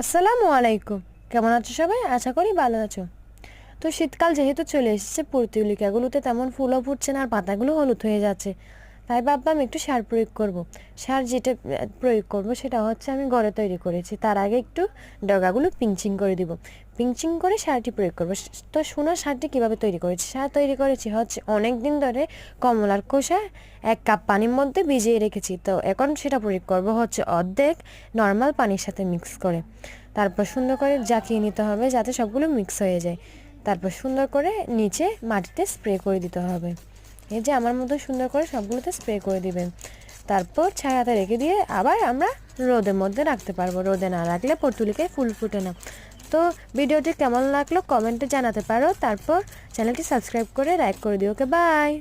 আসসালামু আলাইকুম। কেমন আছো সবাই? আশা করি ভালো আছো। তো শীতকাল যেহেতু চলে এসেছে, পর্তুলিকাগুলোতে তেমন ফুলও ফুটছে না আর পাতাগুলো হলুদ হয়ে যাচ্ছে। তাই ভাবলাম একটু সার প্রয়োগ করব। সার যেটা প্রয়োগ করব সেটা হচ্ছে আমি ঘরে তৈরি করেছি। তার আগে একটু ডগাগুলো পিঞ্চিং করে দিব। পিঞ্চিং করে সারটি প্রয়োগ করব। তো শোনো সারটি কীভাবে তৈরি করেছি। সার তৈরি করেছি হচ্ছে অনেক দিন ধরে কমলার খোসা 1 কাপ পানির মধ্যে ভিজিয়ে রেখেছি। তো এখন সেটা প্রয়োগ করব হচ্ছে অর্ধেক নর্মাল পানির সাথে মিক্স করে। তারপর সুন্দর করে জাকিয়ে নিতে হবে যাতে সবগুলো মিক্স হয়ে যায়। তারপর সুন্দর করে নিচে মাটিতে স্প্রে করে দিতে হবে। এই যে আমার মতো সুন্দর করে সবগুলোতে স্প্রে করে দিবেন। তারপর ছায়াতে রেখে দিয়ে আবার আমরা রোদের মধ্যে রাখতে পারবো। রোদে না রাখলে পর্তুলিকায় ফুল ফুটে না। তো ভিডিওটি কেমন লাগলো কমেন্টে জানাতে পারো। তারপর চ্যানেলটি সাবস্ক্রাইব করে লাইক করে দিও। ওকে, বাই।